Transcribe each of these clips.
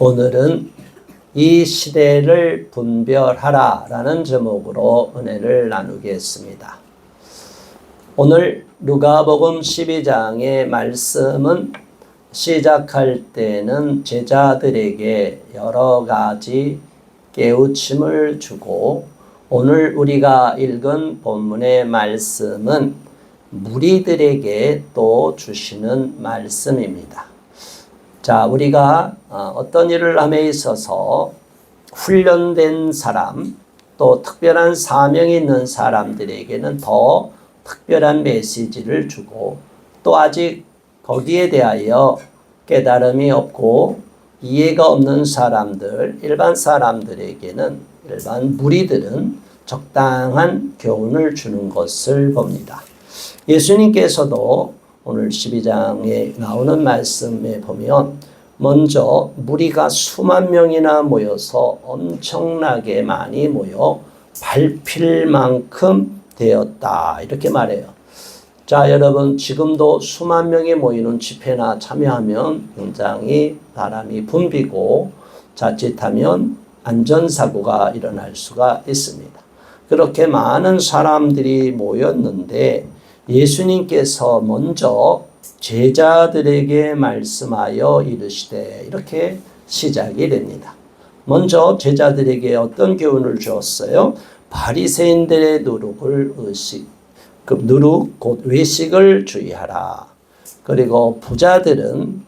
오늘은 이 시대를 분별하라 라는 제목으로 은혜를 나누겠습니다. 오늘 누가복음 12장의 말씀은 시작할 때는 제자들에게 여러 가지 깨우침을 주고, 오늘 우리가 읽은 본문의 말씀은 무리들에게 또 주시는 말씀입니다. 자, 우리가 어떤 일을 함에 있어서 훈련된 사람, 또 특별한 사명이 있는 사람들에게는 더 특별한 메시지를 주고, 또 아직 거기에 대하여 깨달음이 없고 이해가 없는 사람들, 일반 사람들에게는, 일반 무리들은 적당한 교훈을 주는 것을 봅니다. 예수님께서도 오늘 12장에 나오는 말씀에 보면 먼저 무리가 수만 명이나 모여서 엄청나게 많이 모여 밟힐 만큼 되었다, 이렇게 말해요. 자, 여러분, 지금도 수만 명이 모이는 집회나 참여하면 굉장히 바람이 붐비고 자칫하면 안전사고가 일어날 수가 있습니다. 그렇게 많은 사람들이 모였는데 예수님께서 먼저 제자들에게 말씀하여 이르시되, 이렇게 시작이 됩니다. 먼저 제자들에게 어떤 교훈을 주었어요? 바리새인들의 누룩 곧 외식을 주의하라. 그리고 부자들은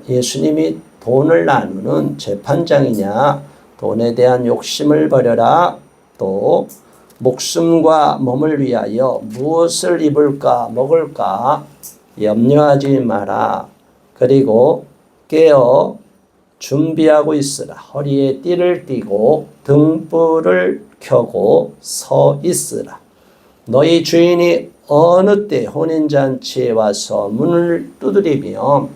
예수님이 돈을 나누는 재판장이냐, 돈에 대한 욕심을 버려라. 또 목숨과 몸을 위하여 무엇을 입을까 먹을까 염려하지 마라. 그리고 깨어 준비하고 있으라. 허리에 띠를 띠고 등불을 켜고 서 있으라. 너희 주인이 어느 때 혼인잔치에 와서 문을 두드리며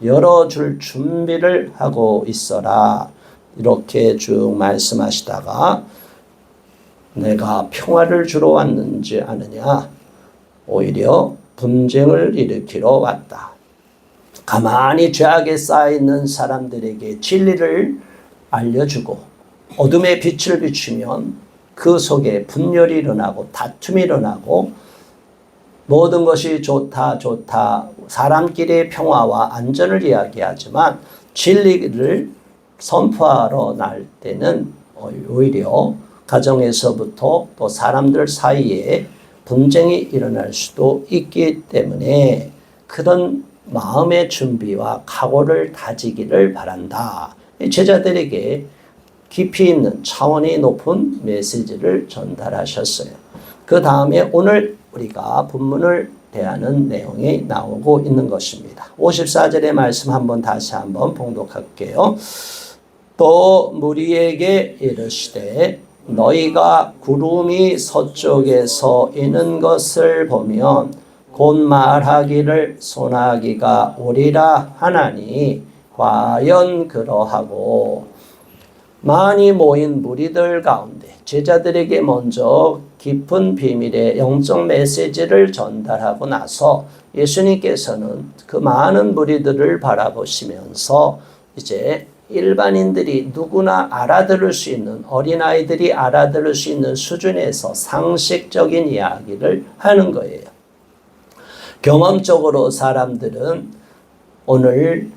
열어줄 준비를 하고 있어라. 이렇게 쭉 말씀하시다가 내가 평화를 주러 왔는지 아느냐? 오히려 분쟁을 일으키러 왔다. 가만히 죄악에 쌓여있는 사람들에게 진리를 알려주고 어둠의 빛을 비추면 그 속에 분열이 일어나고 다툼이 일어나고 모든 것이 좋다 사람끼리의 평화와 안전을 이야기하지만 진리를 선포하러 날 때는 오히려 가정에서부터 또 사람들 사이에 분쟁이 일어날 수도 있기 때문에 그런 마음의 준비와 각오를 다지기를 바란다. 제자들에게 깊이 있는 차원이 높은 메시지를 전달하셨어요. 그 다음에 오늘 우리가 본문을 대하는 내용이 나오고 있는 것입니다. 54절의 말씀 다시 한번 봉독할게요. 또 무리에게 이르시되 너희가 구름이 서쪽에서 이는 것을 보면 곧 말하기를 소나기가 오리라 하나니 과연 그러하고. 많이 모인 무리들 가운데 제자들에게 먼저 깊은 비밀의 영적 메시지를 전달하고 나서 예수님께서는 그 많은 무리들을 바라보시면서 이제 일반인들이 누구나 알아들을 수 있는, 어린아이들이 알아들을 수 있는 수준에서 상식적인 이야기를 하는 거예요. 경험적으로 사람들은 오늘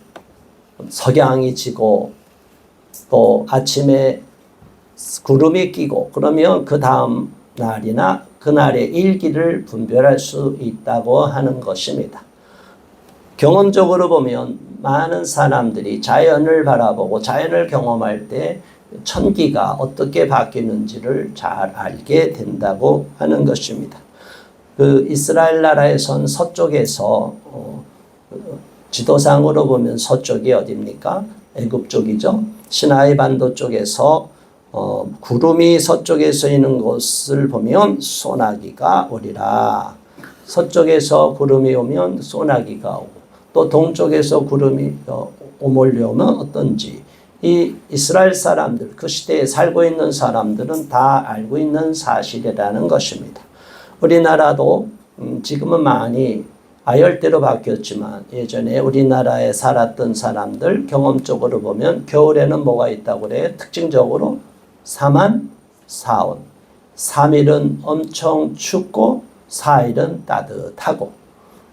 석양이 지고 또 아침에 구름이 끼고 그러면 그 다음 날이나 그날의 일기를 분별할 수 있다고 하는 것입니다. 경험적으로 보면 많은 사람들이 자연을 바라보고 자연을 경험할 때 천기가 어떻게 바뀌는지를 잘 알게 된다고 하는 것입니다. 그 이스라엘 나라에선 서쪽에서 지도상으로 보면 서쪽이 어디입니까? 애굽 쪽이죠. 시나이 반도 쪽에서 구름이 서쪽에서 있는 것을 보면 소나기가 오리라. 서쪽에서 구름이 오면 소나기가 오고 또 동쪽에서 구름이 오몰려오면 어떤지 이 이스라엘 사람들, 그 시대에 살고 있는 사람들은 다 알고 있는 사실이라는 것입니다. 우리나라도 지금은 많이 아열대로 바뀌었지만 예전에 우리나라에 살았던 사람들 경험적으로 보면 겨울에는 뭐가 있다고 그래요? 특징적으로 사만 사온. 3일은 엄청 춥고 4일은 따뜻하고,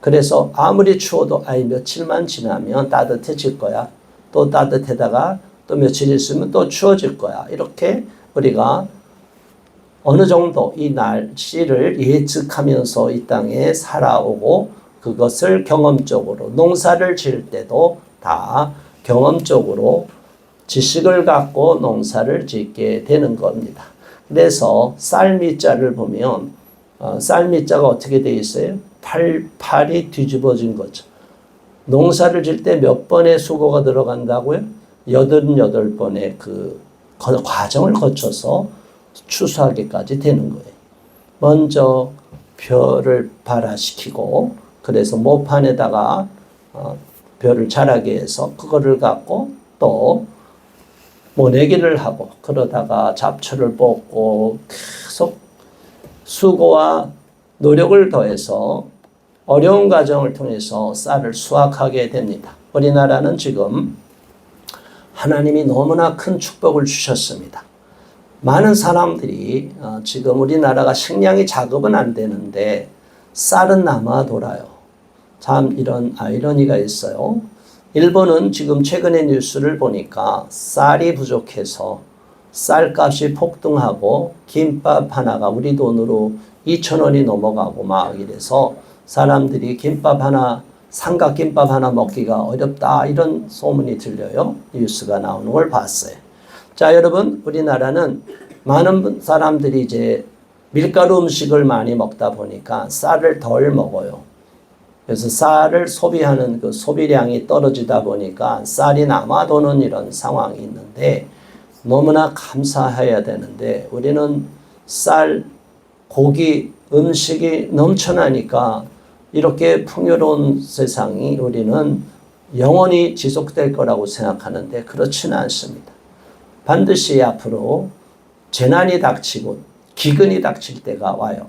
그래서 아무리 추워도 며칠만 지나면 따뜻해질 거야. 또 따뜻해다가 또 며칠 있으면 또 추워질 거야. 이렇게 우리가 어느 정도 이 날씨를 예측하면서 이 땅에 살아오고, 그것을 경험적으로 농사를 지을 때도 다 경험적으로 지식을 갖고 농사를 짓게 되는 겁니다. 그래서 쌀미자를 보면 쌀미자가 어떻게 되어 있어요? 팔이 뒤집어진 거죠. 농사를 질 때 몇 번의 수고가 들어간다고요? 88번의 그 과정을 거쳐서 추수하기까지 되는 거예요. 먼저 벼를 발화시키고, 그래서 모판에다가 벼를 자라게 해서 그거를 갖고 또 모내기를 하고, 그러다가 잡초를 뽑고 계속 수고와 노력을 더해서 어려운 과정을 통해서 쌀을 수확하게 됩니다. 우리나라는 지금 하나님이 너무나 큰 축복을 주셨습니다. 많은 사람들이 지금 우리나라가 식량이 자급은 안 되는데 쌀은 남아 돌아요. 참 이런 아이러니가 있어요. 일본은 지금 최근에 뉴스를 보니까 쌀이 부족해서 쌀값이 폭등하고 김밥 하나가 우리 돈으로 2,000원이 넘어가고 막 이래서 사람들이 김밥 하나, 삼각김밥 하나 먹기가 어렵다, 이런 소문이 들려요. 뉴스가 나오는 걸 봤어요. 자, 여러분, 우리나라는 많은 사람들이 이제 밀가루 음식을 많이 먹다 보니까 쌀을 덜 먹어요. 그래서 쌀을 소비하는 그 소비량이 떨어지다 보니까 쌀이 남아도는 이런 상황이 있는데, 너무나 감사해야 되는데 우리는 쌀, 고기, 음식이 넘쳐나니까 이렇게 풍요로운 세상이 우리는 영원히 지속될 거라고 생각하는데 그렇지는 않습니다. 반드시 앞으로 재난이 닥치고 기근이 닥칠 때가 와요.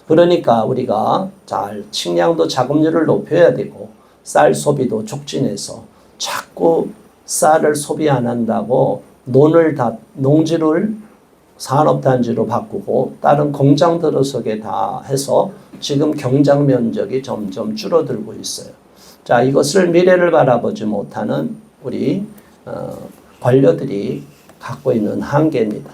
그러니까 우리가 잘 식량도 자급률을 높여야 되고 쌀 소비도 촉진해서 자꾸 쌀을 소비 안 한다고 농지를 산업단지로 바꾸고 다른 공장 들어서게 다 해서 지금 경장 면적이 점점 줄어들고 있어요. 자, 이것을 미래를 바라보지 못하는 우리 관료들이 갖고 있는 한계입니다.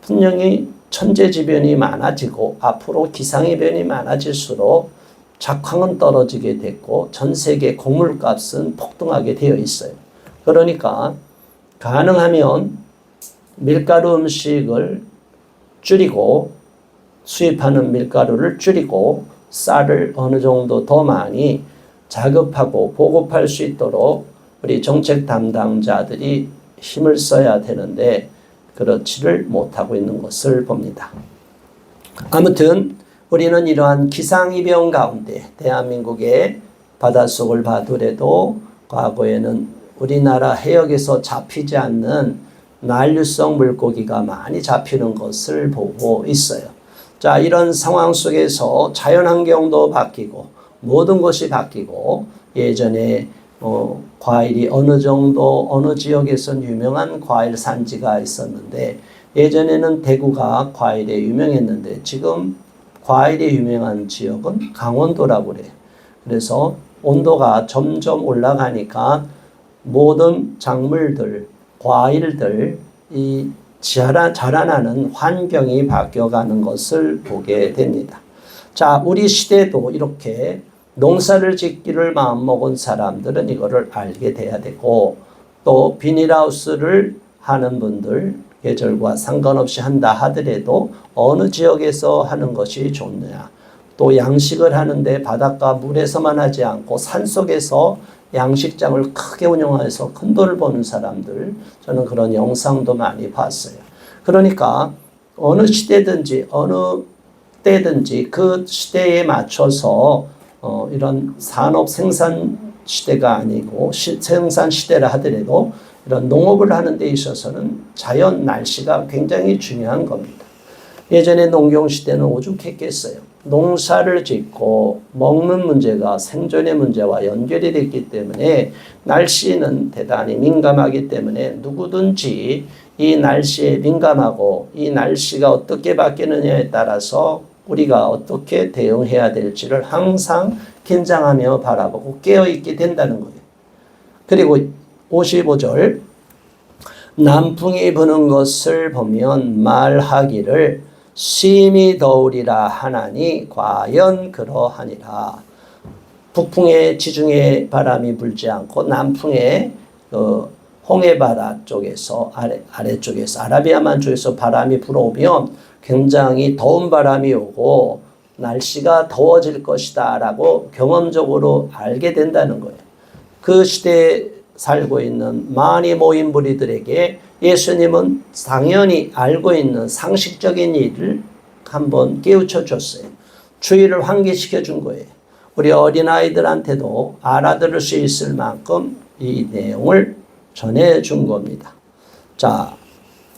분명히 천재지변이 많아지고 앞으로 기상이변이 많아질수록 작황은 떨어지게 됐고 전 세계 곡물값은 폭등하게 되어 있어요. 그러니까 가능하면 밀가루 음식을 줄이고 수입하는 밀가루를 줄이고 쌀을 어느 정도 더 많이 자급하고 보급할 수 있도록 우리 정책 담당자들이 힘을 써야 되는데 그렇지를 못하고 있는 것을 봅니다. 아무튼 우리는 이러한 기상이변 가운데 대한민국의 바닷속을 봐더라도 과거에는 우리나라 해역에서 잡히지 않는 난류성 물고기가 많이 잡히는 것을 보고 있어요. 자, 이런 상황 속에서 자연환경도 바뀌고 모든 것이 바뀌고 예전에 과일이 어느 정도 어느 지역에선 유명한 과일 산지가 있었는데 예전에는 대구가 과일에 유명했는데 지금 과일이 유명한 지역은 강원도라고 그래요. 그래서 온도가 점점 올라가니까 모든 작물들, 과일들, 이 자라나는 환경이 바뀌어가는 것을 보게 됩니다. 자, 우리 시대도 이렇게 농사를 짓기를 마음먹은 사람들은 이거를 알게 돼야 되고 또 비닐하우스를 하는 분들 계절과 상관없이 한다 하더라도 어느 지역에서 하는 것이 좋느냐, 또 양식을 하는데 바닷가 물에서만 하지 않고 산속에서 양식장을 크게 운영해서 큰 돈을 버는 사람들, 저는 그런 영상도 많이 봤어요. 그러니까 어느 시대든지 어느 때든지 그 시대에 맞춰서 이런 산업 생산 시대가 아니고 생산 시대라 하더라도 이런 농업을 하는 데 있어서는 자연 날씨가 굉장히 중요한 겁니다. 예전에 농경 시대는 오죽했겠어요. 농사를 짓고 먹는 문제가 생존의 문제와 연결이 됐기 때문에 날씨는 대단히 민감하기 때문에 누구든지 이 날씨에 민감하고 이 날씨가 어떻게 바뀌느냐에 따라서 우리가 어떻게 대응해야 될지를 항상 긴장하며 바라보고 깨어있게 된다는 거예요. 그리고 55절 남풍이 부는 것을 보면 말하기를 심히 더우리라 하나니 과연 그러하니라. 북풍의 지중해 바람이 불지 않고 남풍의 홍해바다 쪽에서 아래쪽에서 아라비아만 쪽에서 바람이 불어오면 굉장히 더운 바람이 오고 날씨가 더워질 것이다 라고 경험적으로 알게 된다는 거예요. 그 시대에 살고 있는 많이 모인 무리들에게 예수님은 당연히 알고 있는 상식적인 일을 한번 깨우쳐 줬어요. 주의를 환기시켜 준 거예요. 우리 어린아이들한테도 알아들을 수 있을 만큼 이 내용을 전해 준 겁니다. 자,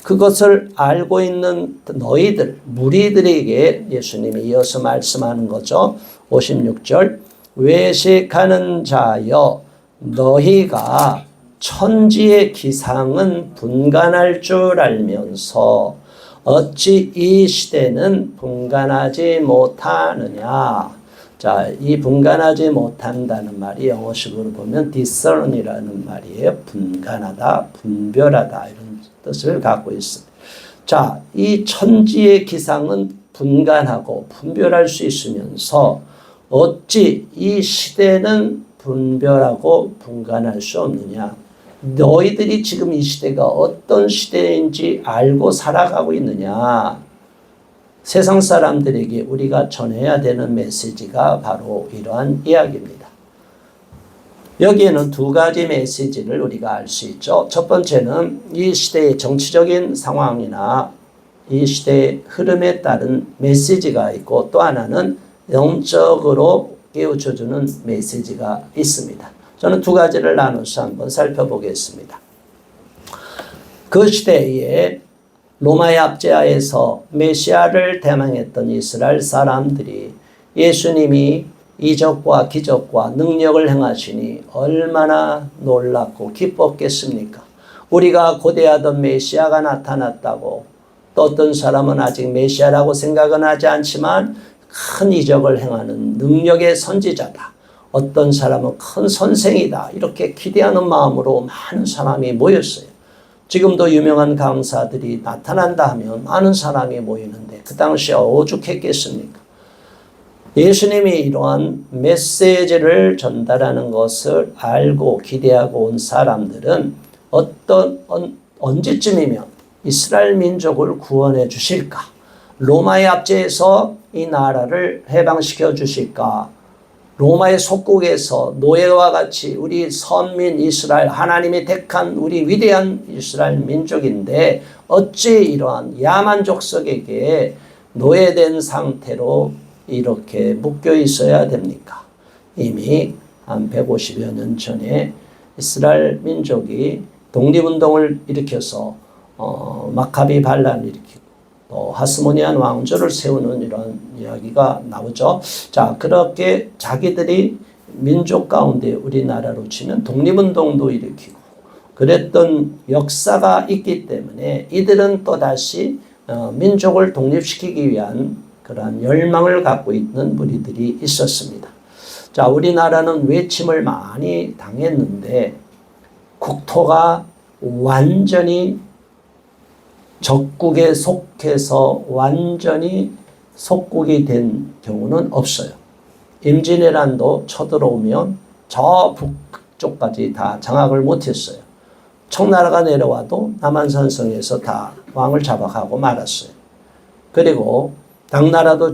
그것을 알고 있는 너희들, 무리들에게 예수님이 이어서 말씀하는 거죠. 56절 외식하는 자여 너희가 천지의 기상은 분간할 줄 알면서 어찌 이 시대는 분간하지 못하느냐. 자, 이 분간하지 못한다는 말이 영어식으로 보면 discern이라는 말이에요. 분간하다, 분별하다 이런 뜻을 갖고 있습니다. 자, 이 천지의 기상은 분간하고 분별할 수 있으면서 어찌 이 시대는 분별하고 분간할 수 없느냐. 너희들이 지금 이 시대가 어떤 시대인지 알고 살아가고 있느냐. 세상 사람들에게 우리가 전해야 되는 메시지가 바로 이러한 이야기입니다. 여기에는 두 가지 메시지를 우리가 알 수 있죠. 첫 번째는 이 시대의 정치적인 상황이나 이 시대의 흐름에 따른 메시지가 있고 또 하나는 영적으로 깨우쳐주는 메시지가 있습니다. 저는 두 가지를 나눠서 한번 살펴보겠습니다. 그 시대에 로마의 압제하에서 메시아를 대망했던 이스라엘 사람들이 예수님이 이적과 기적과 능력을 행하시니 얼마나 놀랍고 기뻤겠습니까? 우리가 고대하던 메시아가 나타났다고 또 어떤 사람은 아직 메시아라고 생각은 하지 않지만 큰 이적을 행하는 능력의 선지자다. 어떤 사람은 큰 선생이다. 이렇게 기대하는 마음으로 많은 사람이 모였어요. 지금도 유명한 강사들이 나타난다 하면 많은 사람이 모이는데 그 당시에 오죽했겠습니까? 예수님이 이러한 메시지를 전달하는 것을 알고 기대하고 온 사람들은 언제쯤이면 이스라엘 민족을 구원해 주실까? 로마의 압제에서 이 나라를 해방시켜 주실까? 로마의 속국에서 노예와 같이 우리 선민 이스라엘 하나님이 택한 우리 위대한 이스라엘 민족인데 어찌 이러한 야만 족속에게 노예된 상태로 이렇게 묶여 있어야 됩니까? 이미 한 150여 년 전에 이스라엘 민족이 독립운동을 일으켜서 마카비 반란을 일으키고 또 하스모니안 왕조를 세우는 이런 이야기가 나오죠. 자, 그렇게 자기들이 민족 가운데 우리나라로 치면 독립운동도 일으키고 그랬던 역사가 있기 때문에 이들은 또다시 민족을 독립시키기 위한 그러한 열망을 갖고 있는 무리들이 있었습니다. 자, 우리나라는 외침을 많이 당했는데 국토가 완전히 적국에 속해서 완전히 속국이 된 경우는 없어요. 임진왜란도 쳐들어오면 저 북쪽까지 다 장악을 못했어요. 청나라가 내려와도 남한산성에서 다 왕을 잡아가고 말았어요. 그리고 당나라도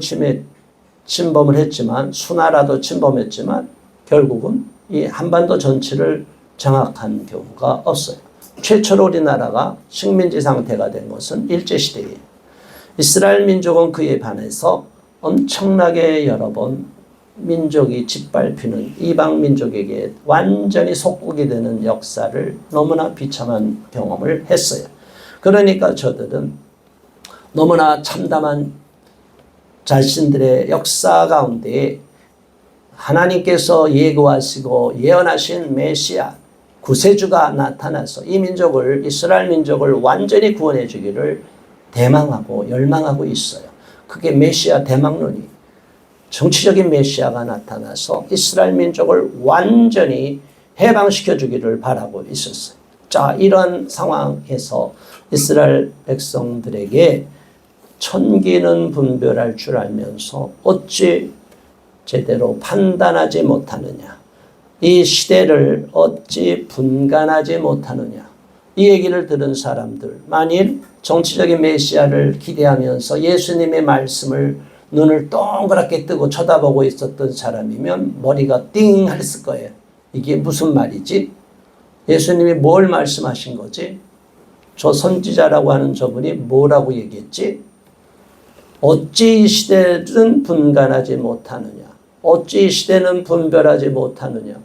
침범을 했지만 수나라도 침범했지만 결국은 이 한반도 전체를 장악한 경우가 없어요. 최초로 우리나라가 식민지 상태가 된 것은 일제시대예요. 이스라엘 민족은 그에 반해서 엄청나게 여러 번 민족이 짓밟히는 이방 민족에게 완전히 속국이 되는 역사를 너무나 비참한 경험을 했어요. 그러니까 저들은 너무나 참담한 자신들의 역사 가운데 하나님께서 예고하시고 예언하신 메시아 구세주가 나타나서 이 민족을, 이스라엘 민족을 완전히 구원해 주기를 대망하고 열망하고 있어요. 그게 메시아 대망론이, 정치적인 메시아가 나타나서 이스라엘 민족을 완전히 해방시켜 주기를 바라고 있었어요. 자, 이런 상황에서 이스라엘 백성들에게 천기는 분별할 줄 알면서 어찌 제대로 판단하지 못하느냐, 이 시대를 어찌 분간하지 못하느냐, 이 얘기를 들은 사람들, 만일 정치적인 메시아를 기대하면서 예수님의 말씀을 눈을 동그랗게 뜨고 쳐다보고 있었던 사람이면 머리가 띵 했을 거예요. 이게 무슨 말이지? 예수님이 뭘 말씀하신 거지? 저 선지자라고 하는 저분이 뭐라고 얘기했지? 어찌 이 시대는 분간하지 못하느냐? 어찌 이 시대는 분별하지 못하느냐?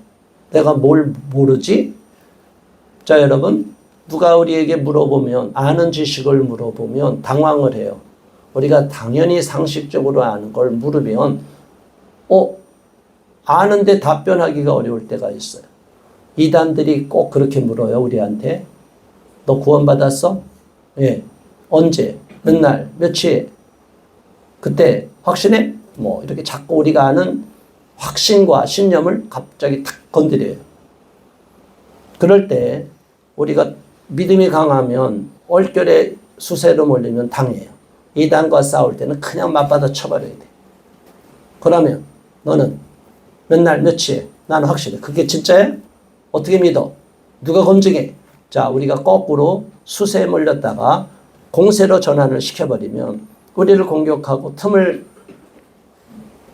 내가 뭘 모르지? 자, 여러분, 누가 우리에게 물어보면, 아는 지식을 물어보면 당황을 해요. 우리가 당연히 상식적으로 아는 걸 물으면 아는데 답변하기가 어려울 때가 있어요. 이단들이 꼭 그렇게 물어요, 우리한테. 너 구원받았어? 예. 언제? 몇 날? 며칠? 그때 확신해? 뭐 이렇게 자꾸 우리가 아는 확신과 신념을 갑자기 탁 건드려요. 그럴 때 우리가 믿음이 강하면 얼결에 수세로 몰리면 당해요. 이단과 싸울 때는 그냥 맞받아 쳐버려야 돼. 그러면 너는 몇 날 며칠? 나는 확실해. 그게 진짜야? 어떻게 믿어? 누가 검증해? 자, 우리가 거꾸로 수세에 몰렸다가 공세로 전환을 시켜버리면 우리를 공격하고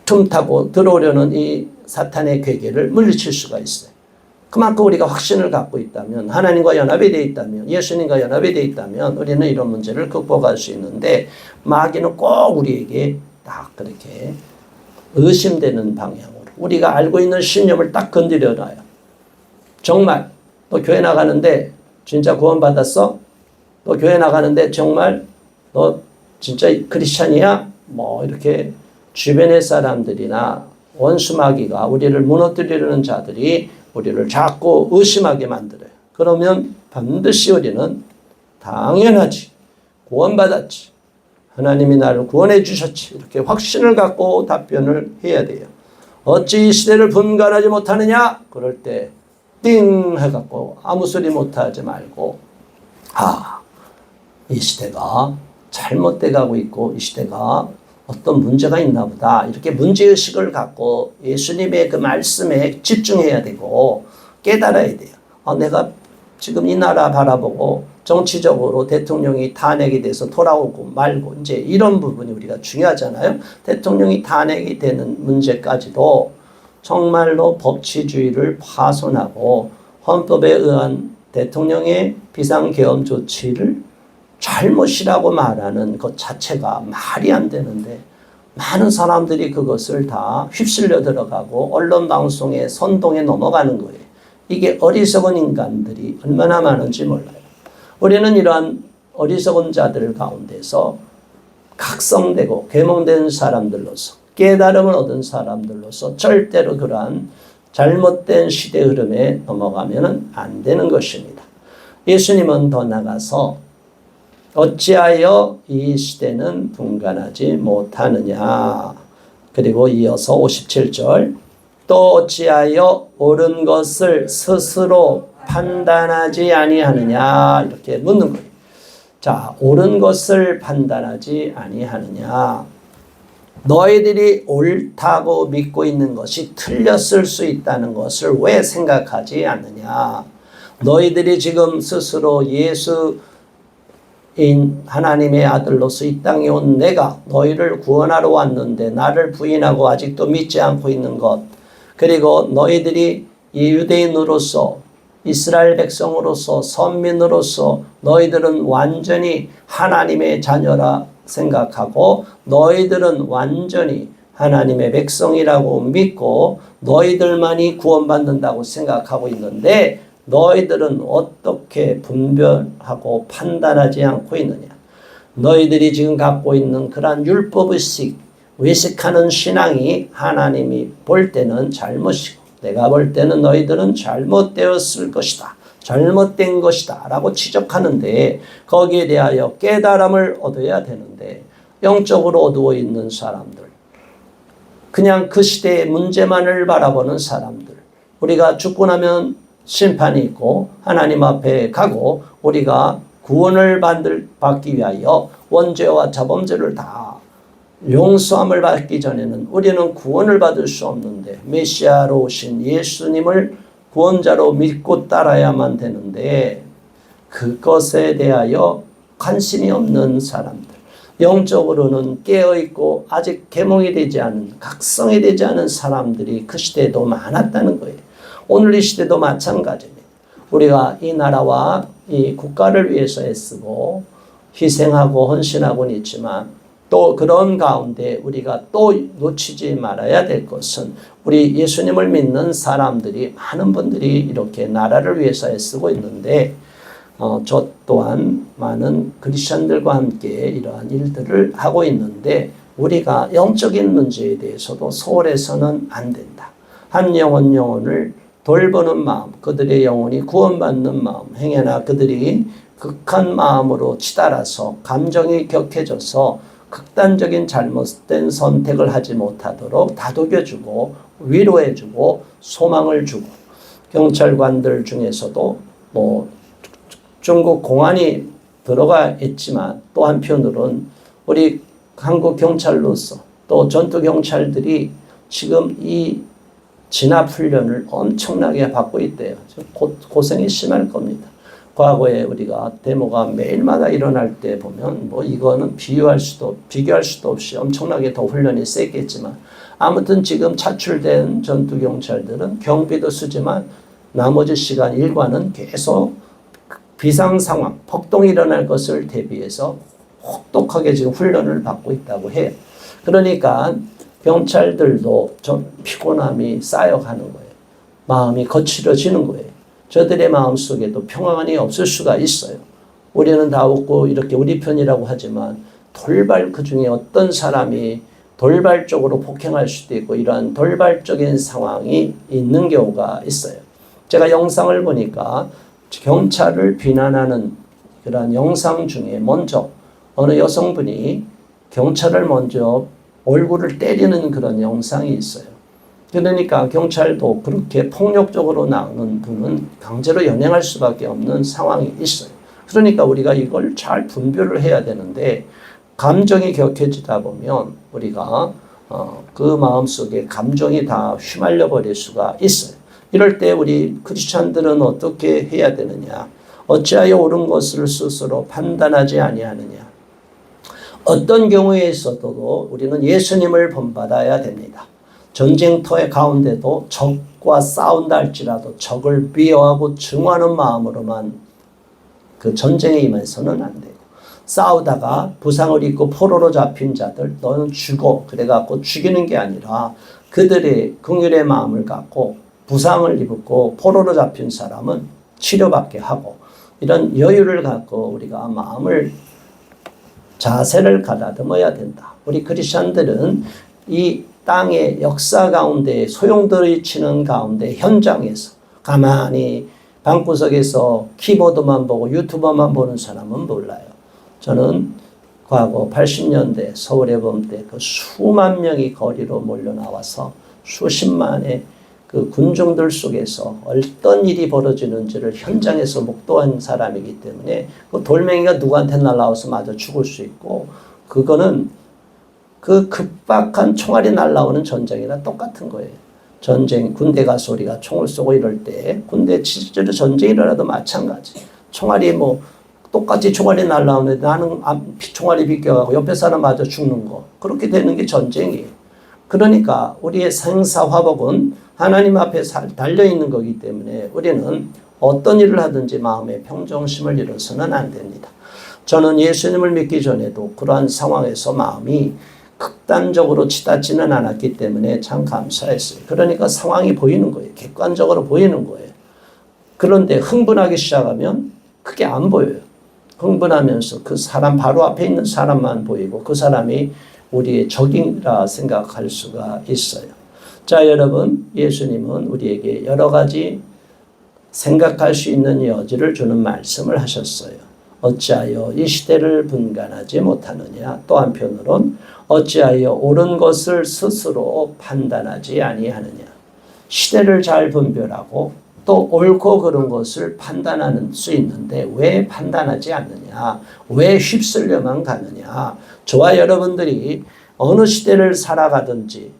틈 타고 들어오려는 이 사탄의 괴계를 물리칠 수가 있어요. 그만큼 우리가 확신을 갖고 있다면, 하나님과 연합이 되어 있다면, 예수님과 연합이 되어 있다면 우리는 이런 문제를 극복할 수 있는데, 마귀는 꼭 우리에게 딱 그렇게 의심되는 방향으로 우리가 알고 있는 신념을 딱 건드려 놔요. 정말 너 교회 나가는데 진짜 구원받았어? 너 교회 나가는데 정말 너 진짜 크리스찬이야? 뭐 이렇게 주변의 사람들이나 원수마귀가 우리를 무너뜨리려는 자들이 우리를 자꾸 의심하게 만들어요. 그러면 반드시 우리는 당연하지, 구원받았지, 하나님이 나를 구원해 주셨지, 이렇게 확신을 갖고 답변을 해야 돼요. 어찌 이 시대를 분간하지 못하느냐? 그럴 때 띵 해갖고 아무 소리 못하지 말고, 이 시대가 잘못돼 가고 있고 이 시대가 어떤 문제가 있나 보다, 이렇게 문제의식을 갖고 예수님의 그 말씀에 집중해야 되고 깨달아야 돼요. 내가 지금 이 나라 바라보고 정치적으로 대통령이 탄핵이 돼서 돌아오고 말고, 이제 이런 부분이 우리가 중요하잖아요. 대통령이 탄핵이 되는 문제까지도 정말로 법치주의를 파손하고 헌법에 의한 대통령의 비상계엄 조치를 잘못이라고 말하는 것 자체가 말이 안 되는데, 많은 사람들이 그것을 다 휩쓸려 들어가고 언론 방송의 선동에 넘어가는 거예요. 이게 어리석은 인간들이 얼마나 많은지 몰라요. 우리는 이러한 어리석은 자들 가운데서 각성되고 계몽된 사람들로서, 깨달음을 얻은 사람들로서 절대로 그러한 잘못된 시대 흐름에 넘어가면 안 되는 것입니다. 예수님은 더 나가서 어찌하여 이 시대는 분간하지 못하느냐. 그리고 이어서 57절, 또 어찌하여 옳은 것을 스스로 판단하지 아니하느냐, 이렇게 묻는 거예요. 자, 옳은 것을 판단하지 아니하느냐. 너희들이 옳다고 믿고 있는 것이 틀렸을 수 있다는 것을 왜 생각하지 않느냐. 너희들이 지금 스스로 예수인 하나님의 아들로서 이 땅에 온 내가 너희를 구원하러 왔는데 나를 부인하고 아직도 믿지 않고 있는 것, 그리고 너희들이 이 유대인으로서, 이스라엘 백성으로서, 선민으로서 너희들은 완전히 하나님의 자녀라 생각하고, 너희들은 완전히 하나님의 백성이라고 믿고 너희들만이 구원받는다고 생각하고 있는데, 너희들은 어떻게 분별하고 판단하지 않고 있느냐. 너희들이 지금 갖고 있는 그러한 율법의식, 외식하는 신앙이 하나님이 볼 때는 잘못이고 내가 볼 때는 너희들은 잘못되었을 것이다. 잘못된 것이다 라고 지적하는데 거기에 대하여 깨달음을 얻어야 되는데 영적으로 어두워 있는 사람들, 그냥 그 시대의 문제만을 바라보는 사람들, 우리가 죽고 나면 심판이 있고 하나님 앞에 가고 우리가 구원을 받기 위하여 원죄와 자범죄를 다 용서함을 받기 전에는 우리는 구원을 받을 수 없는데 메시아로 오신 예수님을 구원자로 믿고 따라야만 되는데 그것에 대하여 관심이 없는 사람들, 영적으로는 깨어있고 아직 계몽이 되지 않은, 각성이 되지 않은 사람들이 그 시대에도 많았다는 거예요. 오늘 이 시대도 마찬가지입니다. 우리가 이 나라와 이 국가를 위해서 애쓰고 희생하고 헌신하고는 있지만 또 그런 가운데 우리가 또 놓치지 말아야 될 것은 우리 예수님을 믿는 사람들이 많은 분들이 이렇게 나라를 위해서 애쓰고 있는데 저 또한 많은 크리스천들과 함께 이러한 일들을 하고 있는데 우리가 영적인 문제에 대해서도 소홀해서는 안 된다. 한 영혼을 돌보는 마음, 그들의 영혼이 구원받는 마음, 행여나 그들이 극한 마음으로 치달아서 감정이 격해져서 극단적인 잘못된 선택을 하지 못하도록 다독여주고 위로해주고 소망을 주고 경찰관들 중에서도 중국 공안이 들어가 있지만 또 한편으로는 우리 한국 경찰로서 또 전투 경찰들이 지금 이 진압 훈련을 엄청나게 받고 있대요. 고생이 심할 겁니다. 과거에 우리가 데모가 매일마다 일어날 때 보면 이거는 비교할 수도 없이 엄청나게 더 훈련이 셌겠지만 아무튼 지금 차출된 전투 경찰들은 경비도 쓰지만 나머지 시간 일과는 계속 비상 상황, 폭동이 일어날 것을 대비해서 혹독하게 지금 훈련을 받고 있다고 해요. 그러니까 경찰들도 좀 피곤함이 쌓여가는 거예요. 마음이 거칠어지는 거예요. 저들의 마음속에도 평안이 없을 수가 있어요. 우리는 다 웃고 이렇게 우리 편이라고 하지만 돌발 그중에 어떤 사람이 돌발적으로 폭행할 수도 있고 이러한 돌발적인 상황이 있는 경우가 있어요. 제가 영상을 보니까 경찰을 비난하는 그런 영상 중에 먼저 어느 여성분이 경찰을 먼저 얼굴을 때리는 그런 영상이 있어요. 그러니까 경찰도 그렇게 폭력적으로 나오는 분은 강제로 연행할 수밖에 없는 상황이 있어요. 그러니까 우리가 이걸 잘 분별을 해야 되는데 감정이 격해지다 보면 우리가 그 마음속에 감정이 다 휘말려 버릴 수가 있어요. 이럴 때 우리 크리스찬들은 어떻게 해야 되느냐? 어찌하여 옳은 것을 스스로 판단하지 아니하느냐? 어떤 경우에 있어도 우리는 예수님을 본받아야 됩니다. 전쟁터의 가운데도 적과 싸운다 할지라도 적을 미워하고 증오하는 마음으로만 그 전쟁에 임해서는 안 되고 싸우다가 부상을 입고 포로로 잡힌 자들 너는 죽어 그래갖고 죽이는 게 아니라 그들의 긍휼의 마음을 갖고 부상을 입고 포로로 잡힌 사람은 치료받게 하고 이런 여유를 갖고 우리가 자세를 가다듬어야 된다. 우리 크리스천들은 이 땅의 역사 가운데 소용돌이치는 가운데 현장에서 가만히 방구석에서 키보드만 보고 유튜버만 보는 사람은 몰라요. 저는 과거 80년대 서울의 봄 때 그 수만 명이 거리로 몰려 나와서 수십만의 그 군중들 속에서 어떤 일이 벌어지는지를 현장에서 목도한 사람이기 때문에 그 돌멩이가 누구한테 날라와서 맞아 죽을 수 있고 그거는 그 급박한 총알이 날라오는 전쟁이랑 똑같은 거예요. 전쟁, 군대 가서 우리가 총을 쏘고 이럴 때 군대 실제로 전쟁이 일어나도 마찬가지. 총알이 똑같이 총알이 날라오는데 나는 총알이 비껴가고 옆에 사람 맞아 죽는 거. 그렇게 되는 게 전쟁이에요. 그러니까 우리의 생사화복은 하나님 앞에 달려있는 거기 때문에 우리는 어떤 일을 하든지 마음의 평정심을 잃어서는 안 됩니다. 저는 예수님을 믿기 전에도 그러한 상황에서 마음이 극단적으로 치닫지는 않았기 때문에 참 감사했어요. 그러니까 상황이 보이는 거예요. 객관적으로 보이는 거예요. 그런데 흥분하기 시작하면 그게 안 보여요. 흥분하면서 그 사람 바로 앞에 있는 사람만 보이고 그 사람이 우리의 적이라 생각할 수가 있어요. 자, 여러분, 예수님은 우리에게 여러 가지 생각할 수 있는 여지를 주는 말씀을 하셨어요. 어찌하여 이 시대를 분간하지 못하느냐. 또 한편으론 어찌하여 옳은 것을 스스로 판단하지 아니하느냐. 시대를 잘 분별하고 또 옳고 그른 것을 판단할 수 있는데 왜 판단하지 않느냐. 왜 휩쓸려만 가느냐. 저와 여러분들이 어느 시대를 살아가든지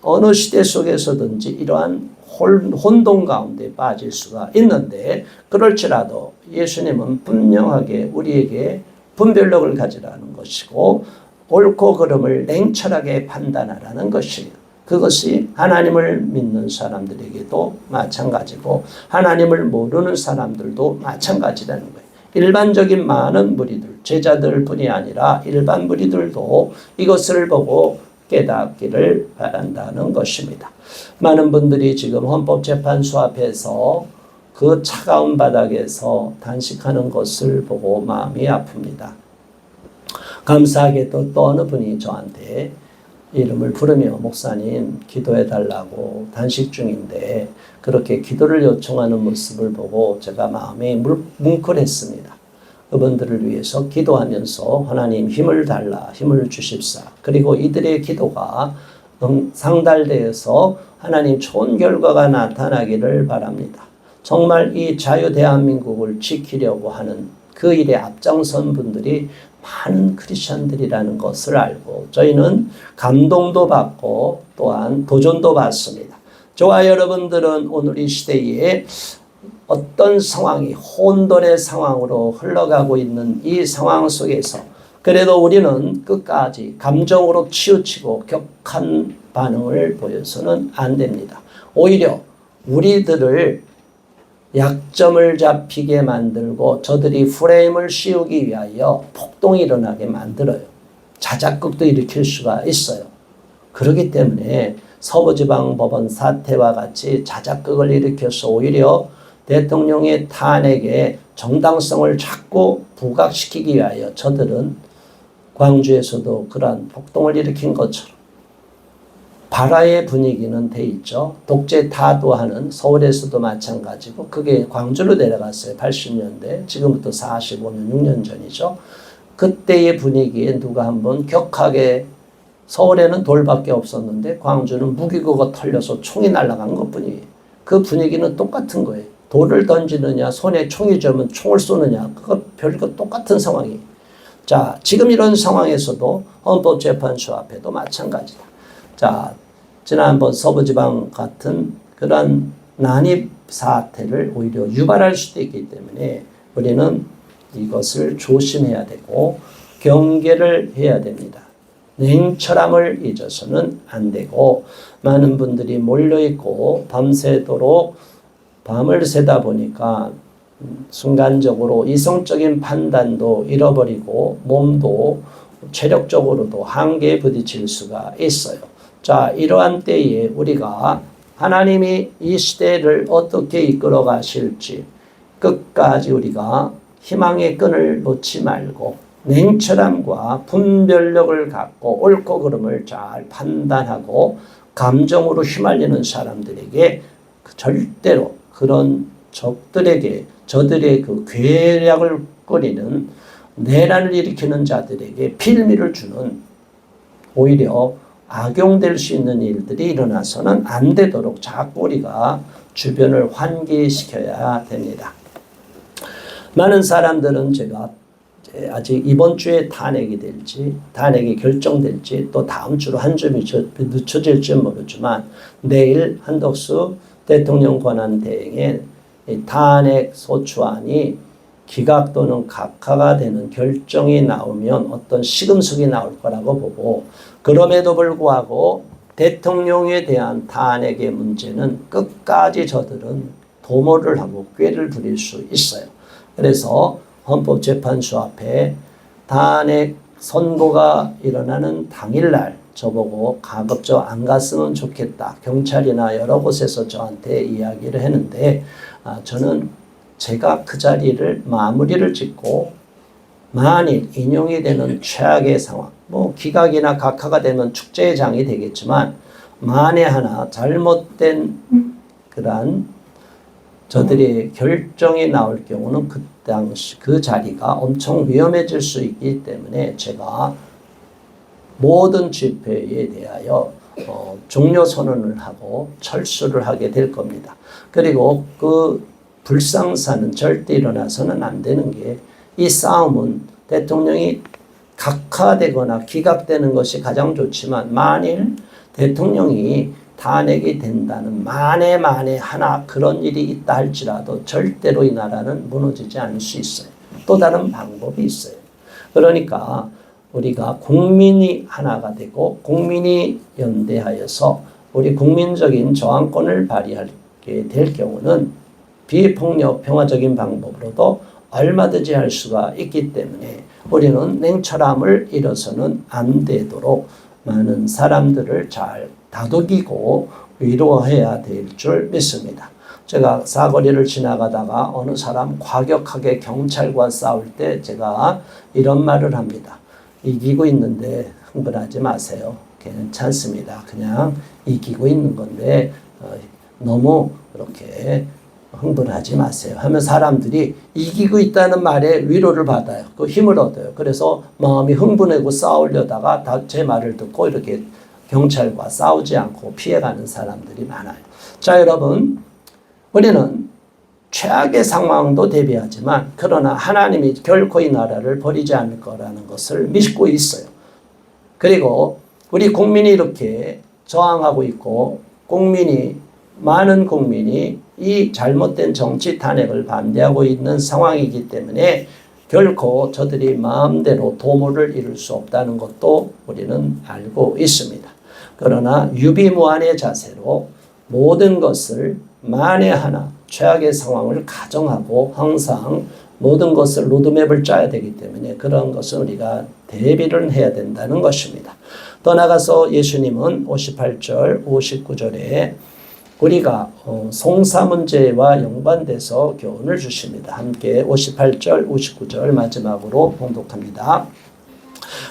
어느 시대 속에서든지 이러한 혼돈 가운데 빠질 수가 있는데, 그럴지라도 예수님은 분명하게 우리에게 분별력을 가지라는 것이고 옳고 그름을 냉철하게 판단하라는 것이에요. 그것이 하나님을 믿는 사람들에게도 마찬가지고 하나님을 모르는 사람들도 마찬가지라는 거예요. 일반적인 많은 무리들, 제자들 뿐이 아니라 일반 무리들도 이것을 보고 깨닫기를 바란다는 것입니다. 많은 분들이 지금 헌법재판소 앞에서 그 차가운 바닥에서 단식하는 것을 보고 마음이 아픕니다. 감사하게도 또 어느 분이 저한테 이름을 부르며 목사님 기도해달라고 단식 중인데 그렇게 기도를 요청하는 모습을 보고 제가 마음이 뭉클했습니다. 그분들을 위해서 기도하면서 하나님 힘을 달라, 힘을 주십사. 그리고 이들의 기도가 상달되어서 하나님 좋은 결과가 나타나기를 바랍니다. 정말 이 자유 대한민국을 지키려고 하는 그 일에 앞장선 분들이 많은 크리스천들이라는 것을 알고 저희는 감동도 받고 또한 도전도 받습니다. 저와 여러분들은 오늘 이 시대에 어떤 상황이 혼돈의 상황으로 흘러가고 있는 이 상황 속에서 그래도 우리는 끝까지 감정으로 치우치고 격한 반응을 보여서는 안 됩니다. 오히려 우리들을 약점을 잡히게 만들고 저들이 프레임을 씌우기 위하여 폭동이 일어나게 만들어요. 자작극도 일으킬 수가 있어요. 그렇기 때문에 서부지방법원 사태와 같이 자작극을 일으켜서 오히려 대통령의 탄핵에 정당성을 자꾸 부각시키기 위하여 저들은 광주에서도 그러한 폭동을 일으킨 것처럼 발화의 분위기는 돼 있죠. 독재 타도하는 서울에서도 마찬가지고 그게 광주로 내려갔어요. 80년대. 지금부터 45년, 6년 전이죠. 그때의 분위기에 누가 한번 격하게 서울에는 돌밖에 없었는데 광주는 무기고가 털려서 총이 날아간 것뿐이에요. 그 분위기는 똑같은 거예요. 돌을 던지느냐 손에 총이 쥐면 총을 쏘느냐 그거 별거 똑같은 상황이에요. 자, 지금 이런 상황에서도 헌법재판소 앞에도 마찬가지다. 자, 지난번 서부지방 같은 그런 난입 사태를 오히려 유발할 수도 있기 때문에 우리는 이것을 조심해야 되고 경계를 해야 됩니다. 냉철함을 잊어서는 안 되고 많은 분들이 몰려있고 밤새도록 밤을 새다 보니까 순간적으로 이성적인 판단도 잃어버리고 몸도 체력적으로도 한계에 부딪힐 수가 있어요. 자, 이러한 때에 우리가 하나님이 이 시대를 어떻게 이끌어 가실지 끝까지 우리가 희망의 끈을 놓지 말고 냉철함과 분별력을 갖고 옳고 그름을 잘 판단하고 감정으로 휘말리는 사람들에게 절대로 그런 적들에게 저들의 그 괴략을 꾸리는 내란을 일으키는 자들에게 필미를 주는 오히려 악용될 수 있는 일들이 일어나서는 안 되도록 자꾸 우리가 주변을 환기시켜야 됩니다. 많은 사람들은 제가 아직 이번 주에 탄핵이 될지 탄핵이 결정될지 또 다음 주로 한 주 늦춰질지 모르지만 내일 한덕수 대통령 권한대행의 탄핵 소추안이 기각 또는 각하가 되는 결정이 나오면 어떤 시금석이 나올 거라고 보고 그럼에도 불구하고 대통령에 대한 탄핵의 문제는 끝까지 저들은 도모를 하고 꾀를 부릴 수 있어요. 그래서 헌법재판소 앞에 탄핵 선고가 일어나는 당일날 저보고 가급적 안 갔으면 좋겠다. 경찰이나 여러 곳에서 저한테 이야기를 했는데 저는 제가 그 자리를 마무리를 짓고 만일 인용이 되는 최악의 상황, 뭐 기각이나 각하가 되면 축제의 장이 되겠지만 만에 하나 잘못된 그러한 저들의 결정이 나올 경우는 그 당시 그 자리가 엄청 위험해질 수 있기 때문에 제가 모든 집회에 대하여 종료 선언을 하고 철수를 하게 될 겁니다. 그리고 그 불상사는 절대 일어나서는 안 되는 게, 이 싸움은 대통령이 각하되거나 기각되는 것이 가장 좋지만 만일 대통령이 탄핵이 된다는 만에 하나 그런 일이 있다 할지라도 절대로 이 나라는 무너지지 않을 수 있어요. 또 다른 방법이 있어요. 그러니까 우리가 국민이 하나가 되고 국민이 연대하여서 우리 국민적인 저항권을 발휘하게 될 경우는 비폭력 평화적인 방법으로도 얼마든지 할 수가 있기 때문에 우리는 냉철함을 잃어서는 안 되도록 많은 사람들을 잘 다독이고 위로해야 될 줄 믿습니다. 제가 사거리를 지나가다가 어느 사람 과격하게 경찰과 싸울 때 제가 이런 말을 합니다. 이기고 있는데 흥분하지 마세요. 괜찮습니다. 그냥 이기고 있는 건데 너무 그렇게 흥분하지 마세요 하면 사람들이 이기고 있다는 말에 위로를 받아요. 그 힘을 얻어요. 그래서 마음이 흥분하고 싸우려다가 다 제 말을 듣고 이렇게 경찰과 싸우지 않고 피해가는 사람들이 많아요. 자, 여러분, 우리는 최악의 상황도 대비하지만 그러나 하나님이 결코 이 나라를 버리지 않을 거라는 것을 믿고 있어요. 그리고 우리 국민이 이렇게 저항하고 있고 많은 국민이 이 잘못된 정치 탄핵을 반대하고 있는 상황이기 때문에 결코 저들이 마음대로 도모를 이룰 수 없다는 것도 우리는 알고 있습니다. 그러나 유비무환의 자세로 모든 것을 만에 하나 최악의 상황을 가정하고 항상 모든 것을 로드맵을 짜야 되기 때문에 그런 것은 우리가 대비를 해야 된다는 것입니다. 더 나아가서 예수님은 58절, 59절에 우리가 송사 문제와 연관돼서 교훈을 주십니다. 함께 58절, 59절 마지막으로 봉독합니다.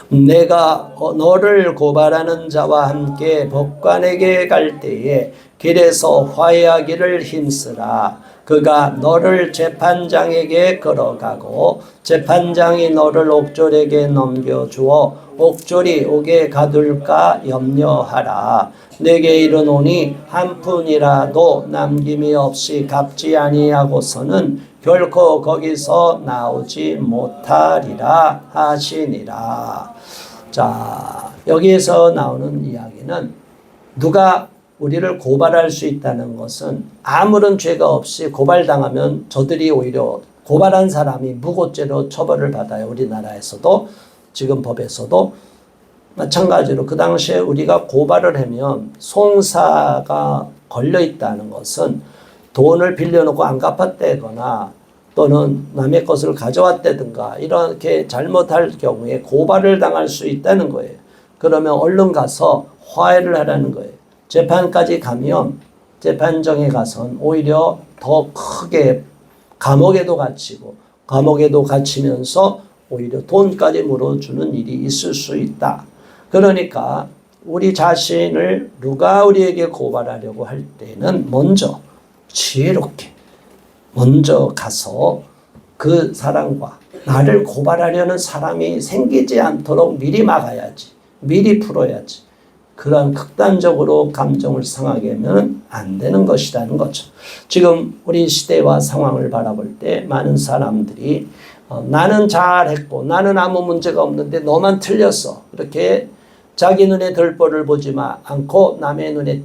내가 너를 고발하는 자와 함께 법관에게 갈 때에 길에서 화해하기를 힘쓰라. 그가 너를 재판장에게 끌어가고 재판장이 너를 옥졸에게 넘겨주어 옥졸이 옥에 가둘까 염려하라. 내게 이르노니 한 푼이라도 남김이 없이 갚지 아니하고서는 결코 거기서 나오지 못하리라 하시니라. 자, 여기에서 나오는 이야기는 누가 우리를 고발할 수 있다는 것은 아무런 죄가 없이 고발당하면 저들이 오히려 고발한 사람이 무고죄로 처벌을 받아요. 우리나라에서도 지금 법에서도 마찬가지로 그 당시에 우리가 고발을 하면 송사가 걸려 있다는 것은 돈을 빌려놓고 안 갚았다거나 또는 남의 것을 가져왔다든가 이렇게 잘못할 경우에 고발을 당할 수 있다는 거예요. 그러면 얼른 가서 화해를 하라는 거예요. 재판까지 가면 재판정에 가선 오히려 더 크게 감옥에도 갇히고 감옥에도 갇히면서 오히려 돈까지 물어주는 일이 있을 수 있다. 그러니까 우리 자신을 누가 우리에게 고발하려고 할 때는 먼저 지혜롭게 먼저 가서 그 사람과 나를 고발하려는 사람이 생기지 않도록 미리 막아야지. 미리 풀어야지. 그런 극단적으로 감정을 상하게 하면 안 되는 것이라는 거죠. 지금 우리 시대와 상황을 바라볼 때 많은 사람들이 나는 잘했고 나는 아무 문제가 없는데 너만 틀렸어. 이렇게 자기 눈에 들보를 보지 않고 남의 눈에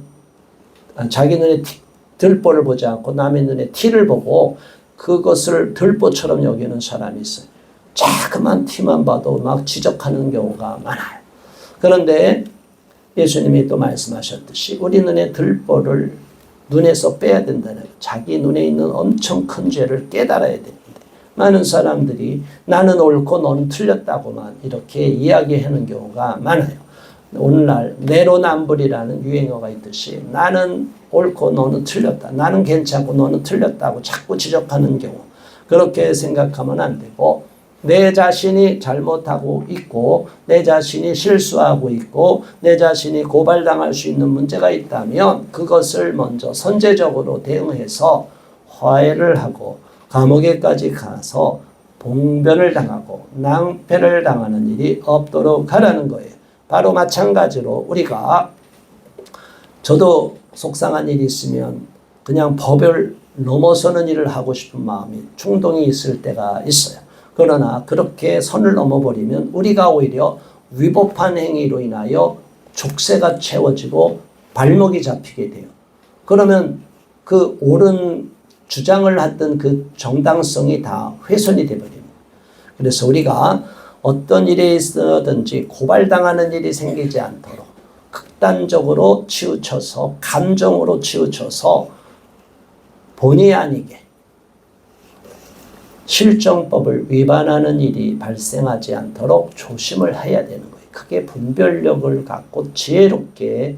자기 눈에 들보를 보지 않고 남의 눈에 티를 보고 그것을 들보처럼 여기는 사람이 있어요. 자그만 티만 봐도 막 지적하는 경우가 많아요. 그런데 예수님이 또 말씀하셨듯이 우리 눈에 들보를 눈에서 빼야 된다는 거예요. 자기 눈에 있는 엄청 큰 죄를 깨달아야 되는데 많은 사람들이 나는 옳고 너는 틀렸다고만 이렇게 이야기하는 경우가 많아요. 오늘날 내로남불이라는 유행어가 있듯이 나는 옳고 너는 틀렸다. 나는 괜찮고 너는 틀렸다고 자꾸 지적하는 경우. 그렇게 생각하면 안 되고 내 자신이 잘못하고 있고 내 자신이 실수하고 있고 내 자신이 고발당할 수 있는 문제가 있다면 그것을 먼저 선제적으로 대응해서 화해를 하고 감옥에까지 가서 봉변을 당하고 낭패를 당하는 일이 없도록 하라는 거예요. 바로 마찬가지로 우리가 저도 속상한 일이 있으면 그냥 법을 넘어서는 일을 하고 싶은 마음이 충동이 있을 때가 있어요. 그러나 그렇게 선을 넘어버리면 우리가 오히려 위법한 행위로 인하여 족쇄가 채워지고 발목이 잡히게 돼요. 그러면 그 옳은 주장을 했던 그 정당성이 다 훼손이 되어버립니다. 그래서 우리가 어떤 일에 있어든지 고발당하는 일이 생기지 않도록 극단적으로 치우쳐서 감정으로 치우쳐서 본의 아니게 실정법을 위반하는 일이 발생하지 않도록 조심을 해야 되는 거예요. 그게 분별력을 갖고 지혜롭게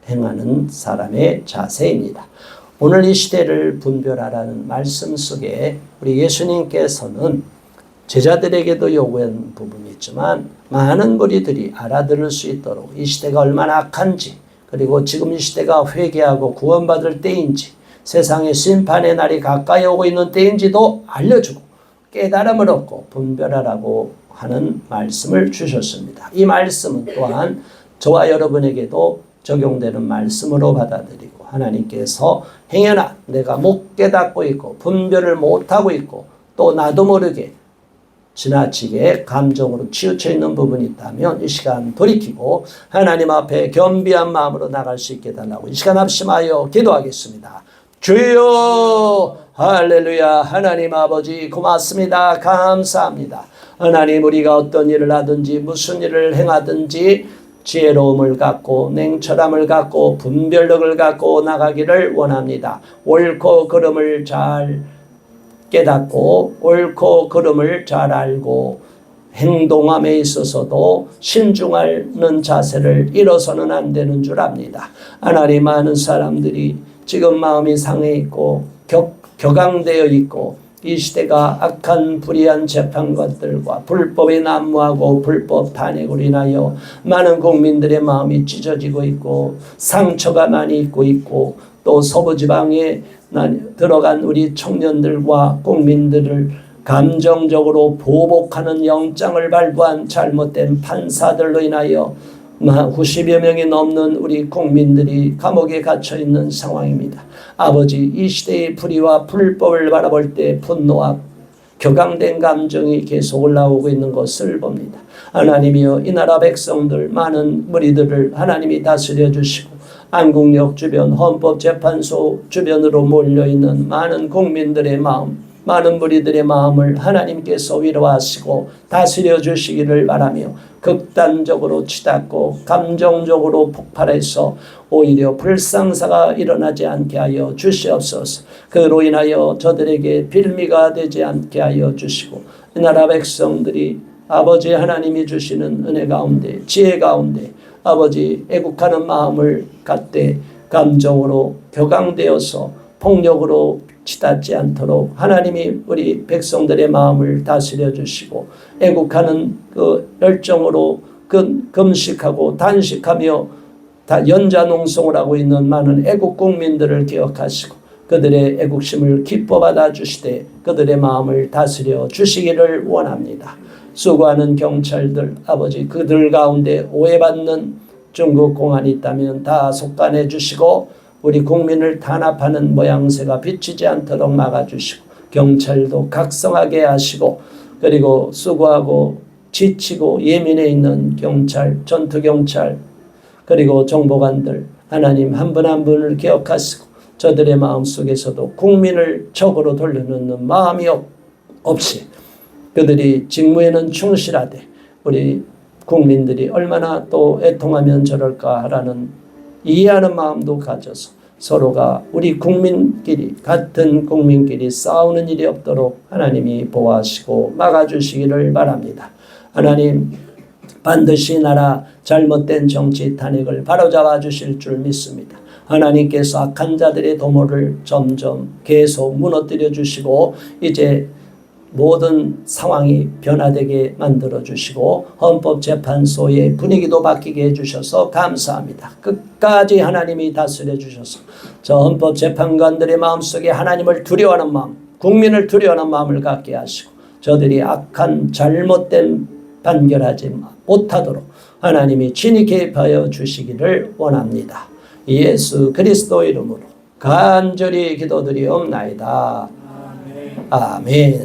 행하는 사람의 자세입니다. 오늘 이 시대를 분별하라는 말씀 속에 우리 예수님께서는 제자들에게도 요구한 부분이 있지만 많은 무리들이 알아들을 수 있도록 이 시대가 얼마나 악한지 그리고 지금 이 시대가 회개하고 구원받을 때인지 세상의 심판의 날이 가까이 오고 있는 때인지도 알려주고 깨달음을 얻고 분별하라고 하는 말씀을 주셨습니다. 이 말씀은 또한 저와 여러분에게도 적용되는 말씀으로 받아들이고 하나님께서 행여나 내가 못 깨닫고 있고 분별을 못하고 있고 또 나도 모르게 지나치게 감정으로 치우쳐 있는 부분이 있다면 이 시간 돌이키고 하나님 앞에 겸비한 마음으로 나갈 수 있게 달라고 이 시간 합심하여 기도하겠습니다. 주여 할렐루야. 하나님 아버지 고맙습니다. 감사합니다. 하나님 우리가 어떤 일을 하든지 무슨 일을 행하든지 지혜로움을 갖고 냉철함을 갖고 분별력을 갖고 나가기를 원합니다. 옳고 그름을 잘 깨닫고 옳고 그름을 잘 알고 행동함에 있어서도 신중하는 자세를 잃어서는 안 되는 줄 압니다. 하나님 많은 사람들이 지금 마음이 상해 있고 격앙되어 있고 이 시대가 악한 불의한 재판관들과 불법에 난무하고 불법 탄핵으로 인하여 많은 국민들의 마음이 찢어지고 있고 상처가 많이 있고 있고 또 서부지방에 들어간 우리 청년들과 국민들을 감정적으로 보복하는 영장을 발부한 잘못된 판사들로 인하여 90여 명이 넘는 우리 국민들이 감옥에 갇혀 있는 상황입니다. 아버지 이 시대의 불의와 불법을 바라볼 때 분노와 격앙된 감정이 계속 올라오고 있는 것을 봅니다. 하나님이여 이 나라 백성들 많은 무리들을 하나님이 다스려 주시고 안국역 주변 헌법재판소 주변으로 몰려있는 많은 국민들의 마음 많은 무리들의 마음을 하나님께서 위로하시고 다스려 주시기를 바라며 극단적으로 치닫고 감정적으로 폭발해서 오히려 불상사가 일어나지 않게 하여 주시옵소서. 그로 인하여 저들에게 빌미가 되지 않게 하여 주시고 이 나라 백성들이 아버지 하나님이 주시는 은혜 가운데 지혜 가운데 아버지 애국하는 마음을 갖되 감정으로 격앙되어서 폭력으로 치닫지 않도록 하나님이 우리 백성들의 마음을 다스려 주시고 애국하는 그 열정으로 금식하고 단식하며 다 연자농성을 하고 있는 많은 애국 국민들을 기억하시고 그들의 애국심을 기뻐 받아 주시되 그들의 마음을 다스려 주시기를 원합니다. 수고하는 경찰들 아버지 그들 가운데 오해받는 중국 공안이 있다면 다 속간해 주시고 우리 국민을 탄압하는 모양새가 비치지 않도록 막아주시고 경찰도 각성하게 하시고 그리고 수고하고 지치고 예민해 있는 경찰 전투경찰 그리고 정보관들 하나님 한 분 한 분을 기억하시고 저들의 마음속에서도 국민을 적으로 돌려놓는 마음이 없이 그들이 직무에는 충실하되 우리 국민들이 얼마나 또 애통하면 저럴까 하라는 이해하는 마음도 가져서 서로가 우리 국민끼리 같은 국민끼리 싸우는 일이 없도록 하나님이 보호하시고 막아주시기를 바랍니다. 하나님 반드시 나라 잘못된 정치 탄핵을 바로잡아 주실 줄 믿습니다. 하나님께서 악한 자들의 도모를 점점 계속 무너뜨려 주시고 이제 모든 상황이 변화되게 만들어 주시고 헌법재판소의 분위기도 바뀌게 해주셔서 감사합니다. 끝까지 하나님이 다스려 주셔서 저 헌법재판관들의 마음속에 하나님을 두려워하는 마음, 국민을 두려워하는 마음을 갖게 하시고 저들이 악한 잘못된 판결하지 못하도록 하나님이 친히 개입하여 주시기를 원합니다. 예수 그리스도 이름으로 간절히 기도드리옵나이다. 아멘.